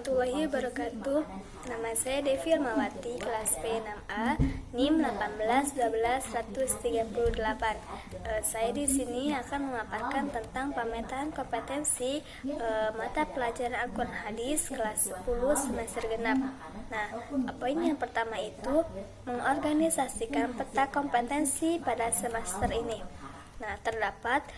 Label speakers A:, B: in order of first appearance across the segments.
A: warahmatullahi wabarakatuh. Nama saya Devi Irmawati, kelas P6A, NIM 1812138. Saya di sini akan memaparkan tentang pemetaan kompetensi mata pelajaran Al-Quran Hadis kelas 10 semester genap. Nah, poin yang pertama itu mengorganisasikan peta kompetensi pada semester ini. Nah, terdapat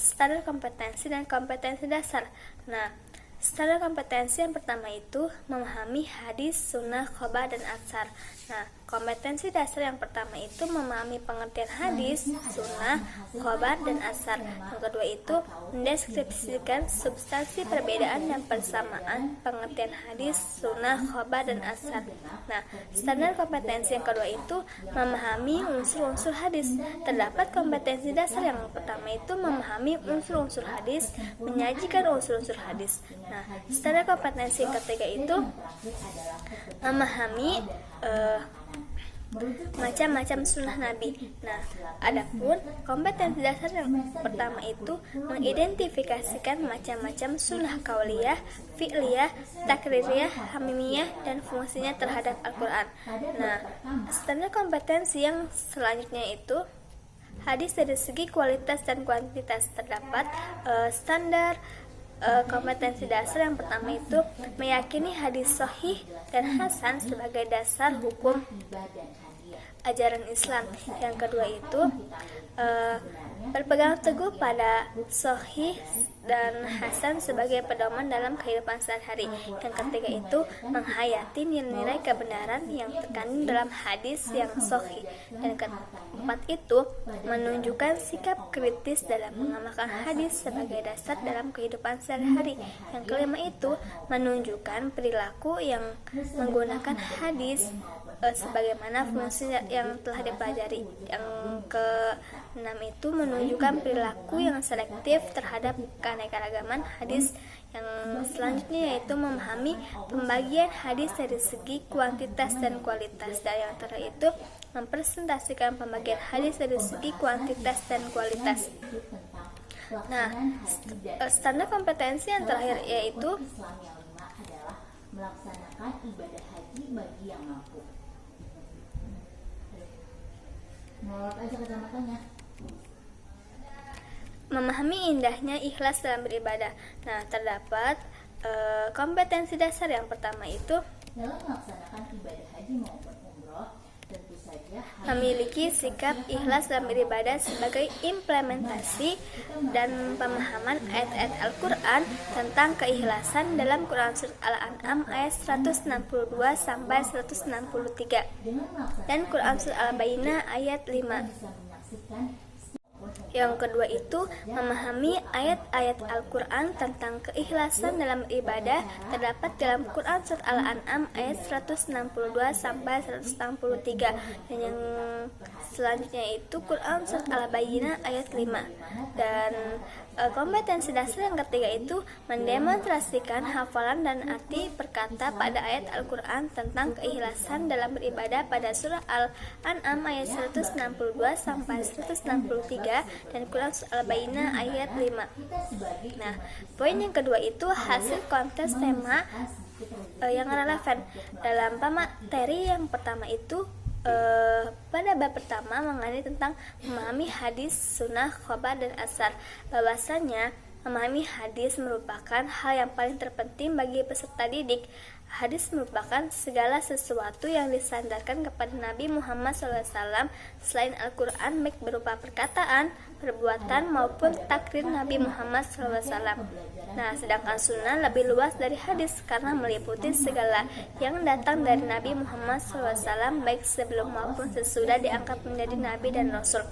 A: standar kompetensi dan kompetensi dasar. Nah, standar kompetensi yang pertama itu memahami hadis, sunnah, khobar, dan atsar. Nah, kompetensi dasar yang pertama itu memahami pengertian hadis, sunnah, khobar, dan atsar. Yang kedua itu mendeskripsikan substansi perbedaan dan persamaan pengertian hadis, sunnah, khobar, dan atsar. Nah, standar kompetensi yang kedua itu memahami unsur-unsur hadis. Terdapat kompetensi dasar yang pertama itu memahami unsur-unsur hadis, menyajikan unsur-unsur hadis. Nah, standar kompetensi yang ketiga itu memahami macam-macam sunnah Nabi. Nah, adapun kompetensi dasar yang pertama itu mengidentifikasikan macam-macam sunnah kauliyah, fi'liyah, takririyah, hamimiyah, dan fungsinya terhadap Al-Quran. Nah, standar kompetensi yang selanjutnya itu hadis dari segi kualitas dan kuantitas. Terdapat standar kompetensi dasar yang pertama itu meyakini hadis sahih dan hasan sebagai dasar hukum ajaran Islam. Yang kedua itu berpegang teguh pada sahih dan hasan sebagai pedoman dalam kehidupan sehari-hari. Yang ketiga itu menghayati nilai kebenaran yang terkandung dalam hadis yang sahih. Dan keempat itu menunjukkan sikap kritis dalam mengamalkan hadis sebagai dasar dalam kehidupan sehari-hari. Yang kelima itu menunjukkan perilaku yang menggunakan hadis sebagaimana fungsi yang telah dipelajari. Yang keenam itu menunjukkan perilaku yang selektif terhadap keanekaragaman hadis. Yang selanjutnya yaitu memahami pembagian hadis dari segi kuantitas dan kualitas. Dan yang terakhir itu mempresentasikan pembagian hadis dari segi kuantitas dan kualitas. Nah, standar kompetensi yang terakhir yaitu
B: melaksanakan ibadah haji bagi yang mampu. Melorot aja kacamata.
A: Memahami indahnya ikhlas dalam beribadah. Nah, terdapat kompetensi dasar yang pertama itu
B: dalam melaksanakan ibadah haji maupun umroh, tentu saja
A: memiliki sikap ikhlas dalam beribadah sebagai implementasi dan pemahaman ayat-ayat Al-Quran tentang keikhlasan dalam Quran Surat Al-An'am ayat 162 sampai 163 dan Quran Surat Al-Bayyinah ayat 5. Yang kedua itu memahami ayat-ayat Al-Quran tentang keikhlasan dalam ibadah terdapat dalam Quran Surat Al-An'am ayat 162 sampai 163 dan yang selanjutnya itu Quran Surat Al-Bayyinah ayat 5. Dan kompetensi dasar yang ketiga itu mendemonstrasikan hafalan dan arti perkata pada ayat Al-Quran tentang keikhlasan dalam beribadah pada surah Al-An'am ayat 162 sampai 163 dan Quran Surah Al-Bayyinah ayat 5. Nah, poin yang kedua itu hasil kontes tema yang relevan. Dalam materi yang pertama itu pada bab pertama mengenai tentang memahami hadis, sunnah, khobar, dan asar. Bahwasanya memahami hadis merupakan hal yang paling terpenting bagi peserta didik. Hadis merupakan segala sesuatu yang disandarkan kepada Nabi Muhammad SAW selain Al-Quran, baik berupa perkataan, perbuatan, maupun takrir Nabi Muhammad SAW. Nah, sedangkan sunnah lebih luas dari hadis karena meliputi segala yang datang dari Nabi Muhammad SAW baik sebelum maupun sesudah diangkat menjadi Nabi dan Rasul.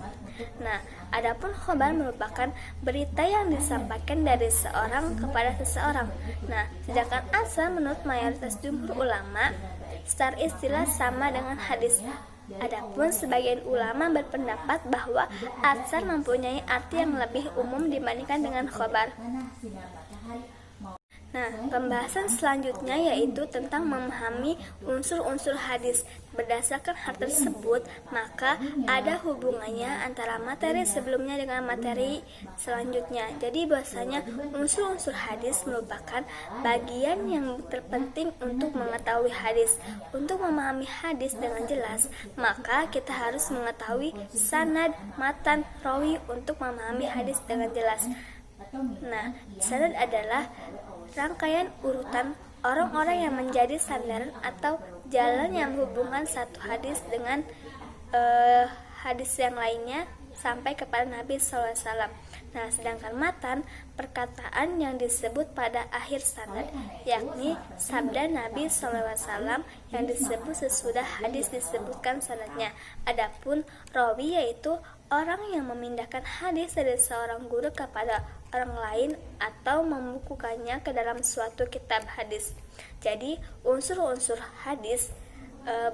A: Nah, adapun khobar merupakan berita yang disampaikan dari seorang kepada seseorang. Nah, sedangkan asar menurut mayoritas jumhur ulama secara istilah sama dengan hadis. Adapun sebagian ulama berpendapat bahwa asar mempunyai arti yang lebih umum dibandingkan dengan khobar. Nah, pembahasan selanjutnya yaitu tentang memahami unsur-unsur hadis. Berdasarkan hal tersebut, maka ada hubungannya antara materi sebelumnya dengan materi selanjutnya. Jadi bahwasanya unsur-unsur hadis merupakan bagian yang terpenting untuk mengetahui hadis. Untuk memahami hadis dengan jelas, maka kita harus mengetahui sanad, matan, rawi untuk memahami hadis dengan jelas. Nah, sanad adalah rangkaian urutan orang-orang yang menjadi sandaran atau jalan yang menghubungkan satu hadis dengan hadis yang lainnya sampai kepada Nabi SAW. Nah, sedangkan matan perkataan yang disebut pada akhir sanad, yakni sabda Nabi SAW yang disebut sesudah hadis disebutkan sanadnya. Adapun rawi yaitu orang yang memindahkan hadis dari seorang guru kepada orang lain atau membukukannya ke dalam suatu kitab hadis. Jadi unsur-unsur hadis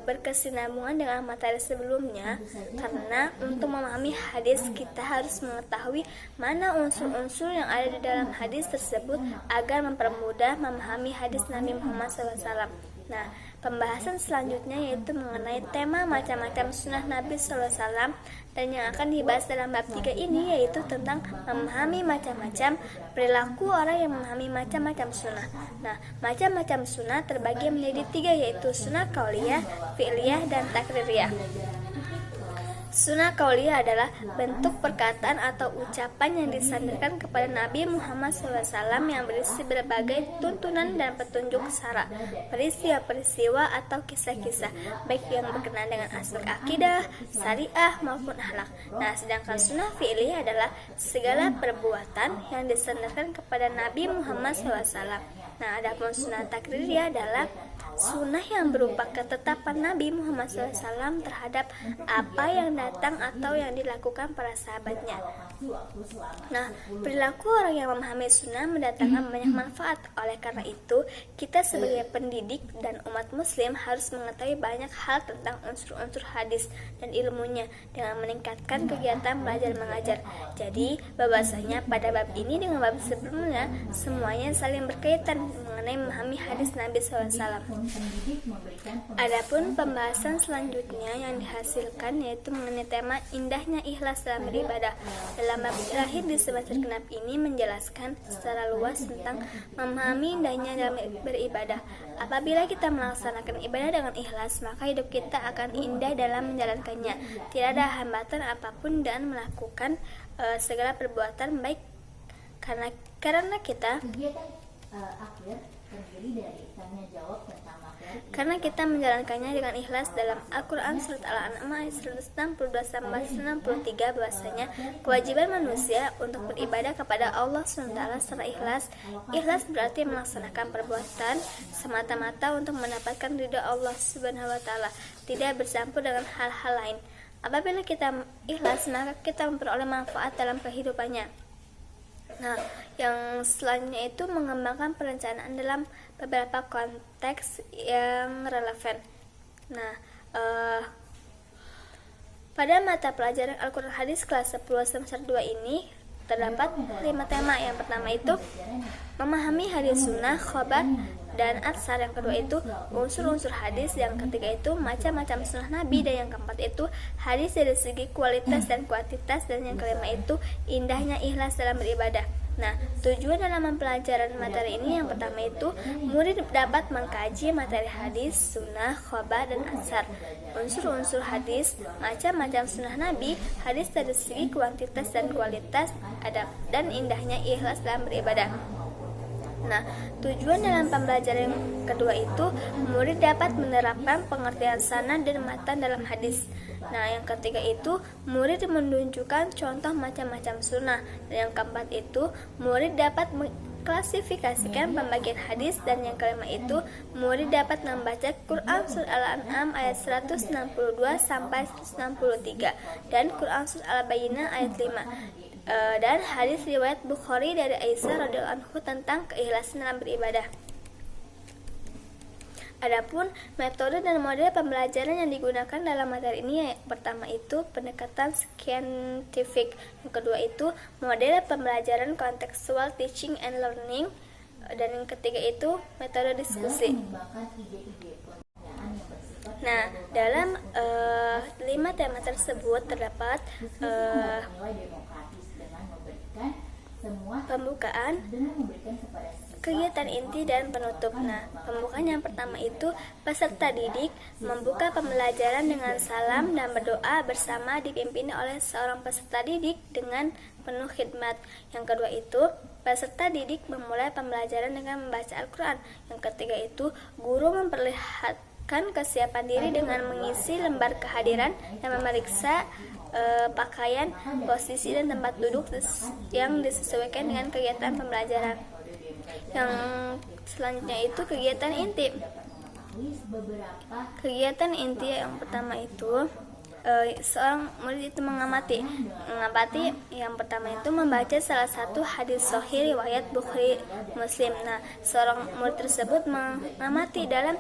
A: berkesinambungan dengan materi sebelumnya, karena untuk memahami hadis kita harus mengetahui mana unsur-unsur yang ada di dalam hadis tersebut agar mempermudah memahami hadis Nabi Muhammad SAW. Nah, pembahasan selanjutnya yaitu mengenai tema macam-macam sunnah Nabi SAW, dan yang akan dibahas dalam bab 3 ini yaitu tentang memahami macam-macam perilaku orang yang memahami macam-macam sunnah. Nah, macam-macam sunnah terbagi menjadi 3 yaitu sunnah qauliyah, fi'liyah, dan takririyah. Sunnah qauliyah adalah bentuk perkataan atau ucapan yang disandarkan kepada Nabi Muhammad SAW yang berisi berbagai tuntunan dan petunjuk syara, peristiwa-peristiwa atau kisah-kisah, baik yang berkenaan dengan aspek akidah, syariah maupun akhlak. Nah, sedangkan sunnah fi'liyah adalah segala perbuatan yang disandarkan kepada Nabi Muhammad SAW. Nah, adapun sunnah takririyah adalah sunnah yang berupa ketetapan Nabi Muhammad SAW terhadap apa yang datang atau yang dilakukan para sahabatnya. Nah, perilaku orang yang memahami sunnah mendatangkan banyak manfaat. Oleh karena itu, kita sebagai pendidik dan umat muslim harus mengetahui banyak hal tentang unsur-unsur hadis dan ilmunya dengan meningkatkan kegiatan belajar mengajar. Jadi, bahwasanya pada bab ini dengan bab sebelumnya semuanya saling berkaitan mengenai memahami hadis Nabi SAW. Adapun pembahasan selanjutnya yang dihasilkan yaitu mengenai tema indahnya ikhlas dalam beribadah. Dalam bab terakhir di semester genap ini menjelaskan secara luas tentang memahami indahnya dalam beribadah. Apabila kita melaksanakan ibadah dengan ikhlas, maka hidup kita akan indah dalam menjalankannya. Tidak ada hambatan apapun dan melakukan segala perbuatan baik karena kita menjalankannya dengan ikhlas. Dalam Al-Quran Surat Al-An'am ayat 162-163 bahwasanya kewajiban manusia untuk beribadah kepada Allah SWT secara ikhlas. Ikhlas berarti melaksanakan perbuatan semata-mata untuk mendapatkan ridha Allah SWT, tidak bercampur dengan hal-hal lain. Apabila kita ikhlas, maka kita memperoleh manfaat dalam kehidupannya. Nah, yang selanjutnya itu mengembangkan perencanaan dalam beberapa konteks yang relevan. Nah, pada mata pelajaran Al-Quran Hadis kelas 10 semester 2 ini terdapat 5 tema. Yang pertama itu memahami hadis sunnah, khobar, dan atsar. Yang kedua itu unsur-unsur hadis. Yang ketiga itu macam-macam sunnah Nabi. Dan yang keempat itu hadis dari segi kualitas dan kuantitas. Dan yang kelima itu indahnya ikhlas dalam beribadah. Nah, tujuan dalam pembelajaran materi ini yang pertama itu murid dapat mengkaji materi hadis, sunnah, khobar, dan atsar, unsur-unsur hadis, macam-macam sunnah Nabi, hadis dari segi kuantitas dan kualitas, adab, dan indahnya ikhlas dalam beribadah. Nah, tujuan dalam pembelajaran yang kedua itu murid dapat menerapkan pengertian sanad dan matan dalam hadis. Nah, yang ketiga itu murid menunjukkan contoh macam-macam sunnah. Dan yang keempat itu murid dapat mengklasifikasikan pembagian hadis. Dan yang kelima itu murid dapat membaca Quran Surat Al-An'am ayat 162-163 dan Quran Surat Al-Bayyinah ayat 5. Dan hadis riwayat Bukhari dari Aisyah radhiyallahu anhu tentang keikhlasan dalam beribadah. Adapun metode dan model pembelajaran yang digunakan dalam materi ini, yang pertama itu pendekatan scientific, yang kedua itu model pembelajaran contextual teaching and learning, Dan yang ketiga itu metode diskusi.
B: Mengembangkan ide-ide pertanyaan yang bersifat
A: Nah, dalam 5 tema tersebut terdapat
B: nilai demokratis dengan memberikan semua
A: pembukaan,
B: kepada
A: kegiatan inti, dan penutup. Nah, pembukaan yang pertama itu peserta didik membuka pembelajaran dengan salam dan berdoa bersama dipimpin oleh seorang peserta didik dengan penuh khidmat. Yang kedua itu peserta didik memulai pembelajaran dengan membaca Al-Quran. Yang ketiga itu guru memperlihatkan kesiapan diri dengan mengisi lembar kehadiran dan memeriksa pakaian, posisi, dan tempat duduk yang disesuaikan dengan kegiatan pembelajaran. Yang selanjutnya itu kegiatan inti. Kegiatan inti yang pertama itu seorang murid itu mengamati. Yang pertama itu membaca salah satu hadis sahih riwayat Bukhari Muslim. Nah, seorang murid tersebut mengamati dalam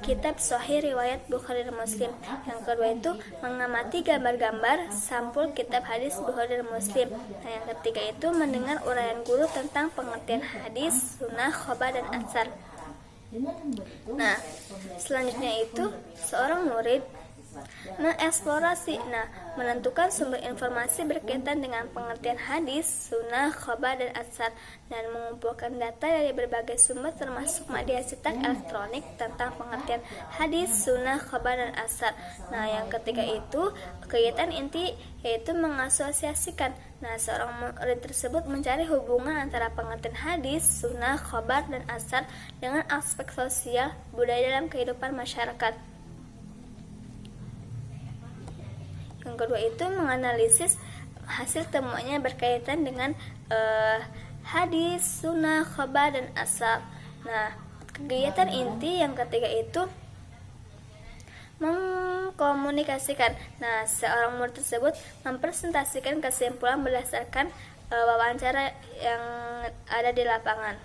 A: kitab sahih riwayat Bukhari Muslim. Yang kedua itu mengamati gambar-gambar sampul kitab hadis Bukhari Muslim. Nah, yang ketiga itu mendengar uraian guru tentang pengertian hadis, sunnah, khobar, dan atsar. Nah, selanjutnya itu seorang murid mengeksplorasi, menentukan sumber informasi berkaitan dengan pengertian hadis, sunnah, khobar, dan atsar, dan mengumpulkan data dari berbagai sumber termasuk media cetak elektronik tentang pengertian hadis, sunnah, khobar, dan atsar. Nah, yang ketiga itu kegiatan inti, yaitu mengasosiasikan. Nah, seorang murid tersebut mencari hubungan antara pengertian hadis, sunnah, khobar, dan atsar dengan aspek sosial budaya dalam kehidupan masyarakat. Yang kedua itu menganalisis hasil temuannya berkaitan dengan hadis, sunnah, khobar, dan atsar. Nah, kegiatan inti yang ketiga itu mengkomunikasikan. Nah, seorang murid tersebut mempresentasikan kesimpulan berdasarkan wawancara yang ada di lapangan.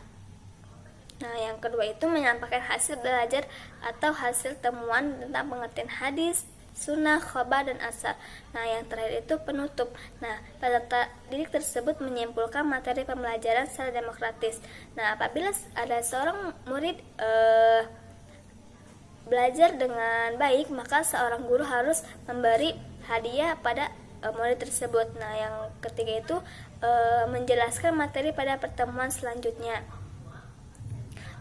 A: Nah, yang kedua itu menyampaikan hasil belajar atau hasil temuan tentang pengertian hadis, sunnah, khobar, dan atsar. Nah, yang terakhir itu penutup. Nah, peserta didik tersebut menyimpulkan materi pembelajaran secara demokratis. Nah, apabila ada seorang murid belajar dengan baik, maka seorang guru harus memberi hadiah pada murid tersebut. Nah, yang ketiga itu menjelaskan materi pada pertemuan selanjutnya.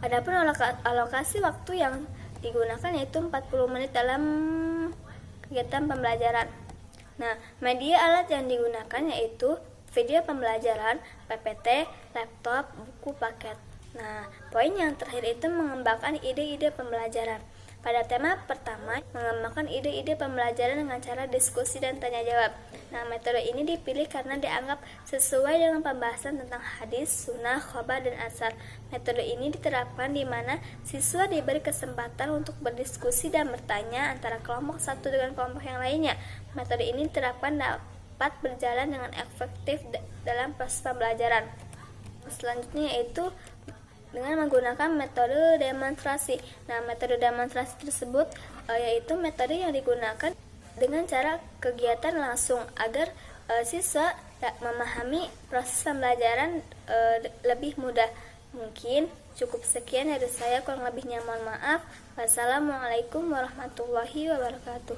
A: Adapun alokasi waktu yang digunakan yaitu 40 menit dalam kegiatan pembelajaran. Nah, media alat yang digunakan yaitu video pembelajaran, PPT, laptop, buku paket. Nah, poin yang terakhir itu mengembangkan ide-ide pembelajaran. Pada tema pertama, mengembangkan ide-ide pembelajaran dengan cara diskusi dan tanya jawab. Nah, metode ini dipilih karena dianggap sesuai dengan pembahasan tentang hadis, sunnah, khobar, dan atsar. Metode ini diterapkan di mana siswa diberi kesempatan untuk berdiskusi dan bertanya antara kelompok satu dengan kelompok yang lainnya. Metode ini diterapkan dapat berjalan dengan efektif dalam proses pembelajaran. Selanjutnya yaitu dengan menggunakan metode demonstrasi. Nah, metode demonstrasi tersebut yaitu metode yang digunakan dengan cara kegiatan langsung agar siswa memahami proses pembelajaran lebih mudah. Mungkin cukup sekian dari saya, kurang lebihnya mohon maaf. Wassalamualaikum warahmatullahi wabarakatuh.